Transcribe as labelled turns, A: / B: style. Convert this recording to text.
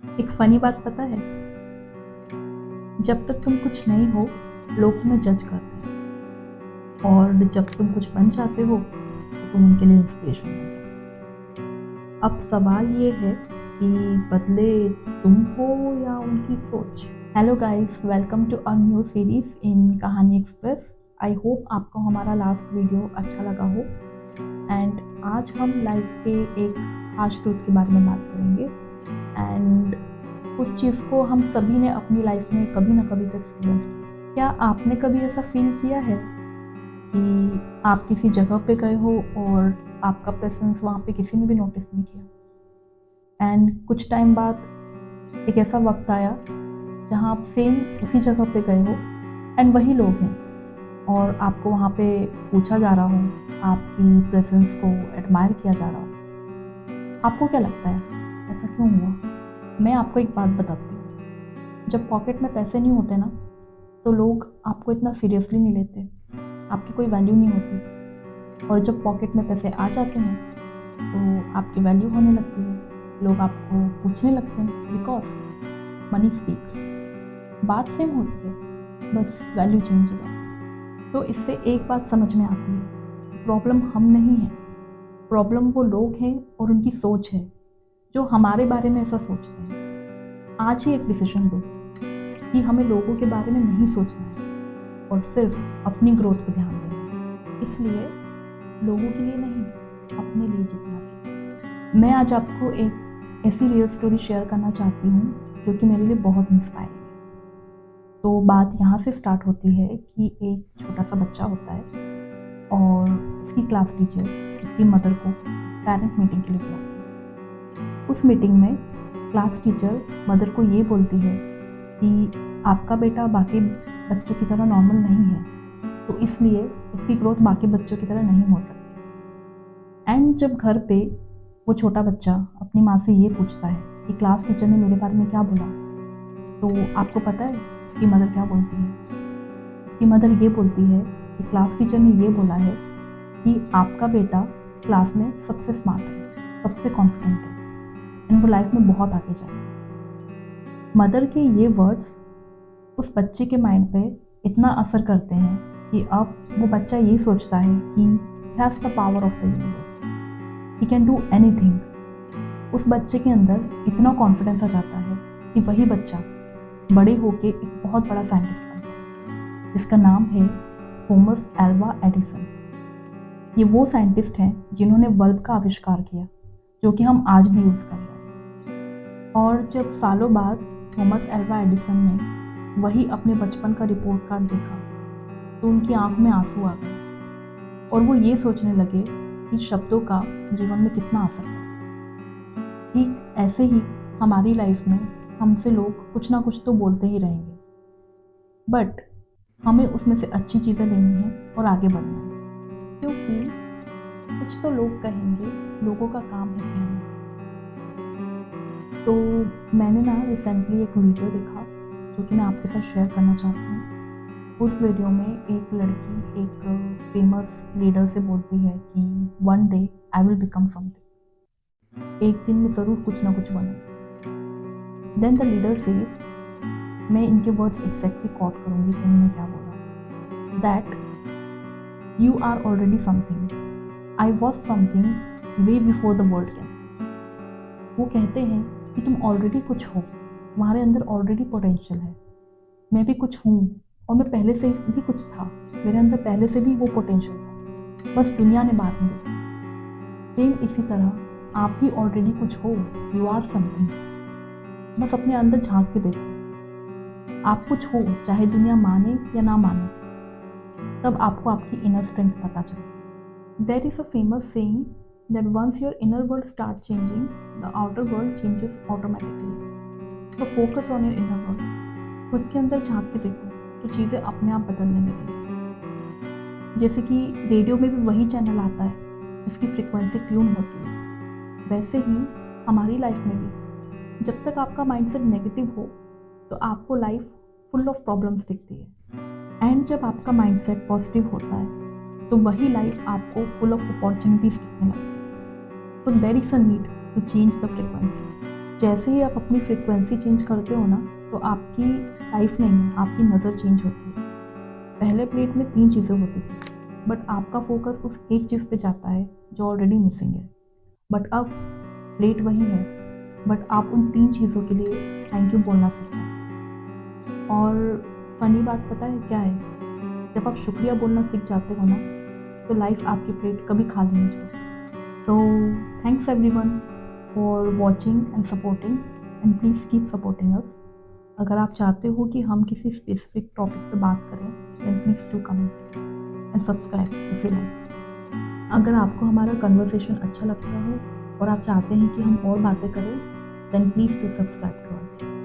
A: एक फनी बात पता है, जब तक तुम कुछ नहीं हो लोग तुम्हें जज करते हैं, और जब तुम कुछ बन जाते हो तो तुम उनके लिए इंस्पिरेशन बन जाते हो। अब सवाल ये है कि बदले तुम हो या उनकी सोच। Hello guys, welcome to a new series in Kahani Express. I hope आपको हमारा लास्ट वीडियो अच्छा लगा हो। एंड आज हम लाइफ के एक हार्श ट्रूथ के बारे में बात करेंगे। एंड उस चीज़ को हम सभी ने अपनी लाइफ में कभी ना कभी तो एक्सपीरियंस किया। क्या आपने कभी ऐसा फील किया है कि आप किसी जगह पे गए हो और आपका प्रेजेंस वहाँ पे किसी ने भी नोटिस नहीं किया, एंड कुछ टाइम बाद एक ऐसा वक्त आया जहाँ आप सेम उसी जगह पे गए हो एंड वही लोग हैं, और आपको वहाँ पे पूछा जा रहा हो, आपकी प्रेजेंस को एडमायर किया जा रहा हो। आपको क्या लगता है ऐसा क्यों हुआ? मैं आपको एक बात बताती हूँ। जब पॉकेट में पैसे नहीं होते ना, तो लोग आपको इतना सीरियसली नहीं लेते, आपकी कोई वैल्यू नहीं होती। और जब पॉकेट में पैसे आ जाते हैं तो आपकी वैल्यू होने लगती है, लोग आपको पूछने लगते हैं, बिकॉज मनी स्पीक्स। बात सेम होती है, बस वैल्यू चेंज हो जाती है। तो इससे एक बात समझ में आती है, प्रॉब्लम हम नहीं हैं, प्रॉब्लम वो लोग हैं और उनकी सोच है जो हमारे बारे में ऐसा सोचते हैं। आज ही एक डिसीजन लो कि हमें लोगों के बारे में नहीं सोचना है और सिर्फ अपनी ग्रोथ पर ध्यान देना है। इसलिए लोगों के लिए नहीं, अपने लिए जीतना सीखो। मैं आज आपको एक ऐसी रियल स्टोरी शेयर करना चाहती हूँ जो कि मेरे लिए बहुत इंस्पायरिंग है। तो बात यहाँ से स्टार्ट होती है कि एक छोटा सा बच्चा होता है और उसकी क्लास टीचर उसकी मदर को पेरेंट मीटिंग के लिए बुलाती है। उस मीटिंग में क्लास टीचर मदर को ये बोलती है कि आपका बेटा बाकी बच्चों की तरह नॉर्मल नहीं है, तो इसलिए उसकी ग्रोथ बाकी बच्चों की तरह नहीं हो सकती। एंड जब घर पे वो छोटा बच्चा अपनी माँ से ये पूछता है कि क्लास टीचर ने मेरे बारे में क्या बोला, तो आपको पता है उसकी मदर क्या बोलती है? उसकी मदर ये बोलती है कि क्लास टीचर ने ये बोला है कि आपका बेटा क्लास में सबसे स्मार्ट है, सबसे कॉन्फिडेंट है एंड वो लाइफ में बहुत आगे जाए। मदर के ये वर्ड्स उस बच्चे के माइंड पे इतना असर करते हैं कि अब वो बच्चा ये सोचता है कि he has the power of the universe, he can do anything. उस बच्चे के अंदर इतना कॉन्फिडेंस आ जाता है कि वही बच्चा बड़े होके एक बहुत बड़ा साइंटिस्ट बनता है, जिसका नाम है थॉमस एल्वा एडिसन। ये वो साइंटिस्ट हैं जिन्होंने बल्ब का आविष्कार किया, जो कि हम आज भी यूज़ कर रहे हैं। और जब सालों बाद थॉमस एल्वा एडिसन ने वही अपने बचपन का रिपोर्ट कार्ड देखा, तो उनकी आंख में आंसू आ गए और वो ये सोचने लगे कि शब्दों का जीवन में कितना असर पड़ता है। ठीक ऐसे ही हमारी लाइफ में हमसे लोग कुछ ना कुछ तो बोलते ही रहेंगे, बट हमें उसमें से अच्छी चीज़ें लेनी है और आगे बढ़ना है, क्योंकि कुछ तो लोग कहेंगे, लोगों का काम है कहना। तो मैंने ना रिसेंटली एक वीडियो देखा जो कि मैं आपके साथ शेयर करना चाहती हूँ। उस वीडियो में एक लड़की एक फेमस लीडर से बोलती है कि one day I will become something, एक दिन मैं ज़रूर कुछ ना कुछ बनूँ। देन द लीडर सेज, मैं इनके वर्ड्स एग्जैक्टली कोट करूँगी कि उन्होंने क्या बोला, that you are already something, I was something way before the world can see. वो कहते हैं कि तुम ऑलरेडी कुछ हो, तुम्हारे अंदर ऑलरेडी पोटेंशियल है। मैं भी कुछ हूँ और मैं पहले से भी कुछ था, मेरे अंदर पहले से भी वो पोटेंशियल था, बस दुनिया ने बाद में देखा। सेम इसी तरह आप भी ऑलरेडी कुछ हो, यू आर समथिंग, बस अपने अंदर झांक के देखो। आप कुछ हो, चाहे दुनिया माने या ना माने, तब आपको आपकी इनर स्ट्रेंथ पता चले। There is a famous saying that once your inner world starts changing, the outer world changes automatically. So focus on your inner world. खुद के अंदर झांक के देखो तो चीज़ें अपने आप बदलने लगेंगी। जैसे कि रेडियो में भी वही चैनल आता है जिसकी फ्रीक्वेंसी ट्यून होती है, वैसे ही हमारी लाइफ में भी जब तक आपका माइंडसेट नेगेटिव हो तो आपको लाइफ फुल ऑफ प्रॉब्लम्स दिखती है, एंड जब आपका माइंडसेट पॉजिटिव होता है तो वही लाइफ आपको फुल ऑफ अपॉर्चुनिटीज दिखने लगती है। So there is a need to change the frequency. जैसे ही आप अपनी फ्रीक्वेंसी चेंज करते हो ना, तो आपकी लाइफ नहीं है, आपकी नज़र चेंज होती है। पहले प्लेट में 3 चीज़ें होती थी, बट आपका फोकस उस एक चीज़ पे जाता है जो ऑलरेडी मिसिंग है। बट अब प्लेट वही है, बट आप उन 3 चीज़ों के लिए थैंक यू बोलना सीख जाते हैं। और फ़नी बात पता है क्या है? जब आप शुक्रिया बोलना सीख जाते हो ना, तो लाइफ आपकी प्लेट कभी खाली नहीं छोड़ती। तो thanks everyone for watching and supporting, and please keep supporting us. अगर आप चाहते हो कि हम किसी स्पेसिफिक टॉपिक पे बात करें, then please do comment and subscribe if you like. अगर आपको हमारा कन्वर्सेशन अच्छा लगता हो और आप चाहते हैं कि हम और बातें करें, then please do subscribe to our channel.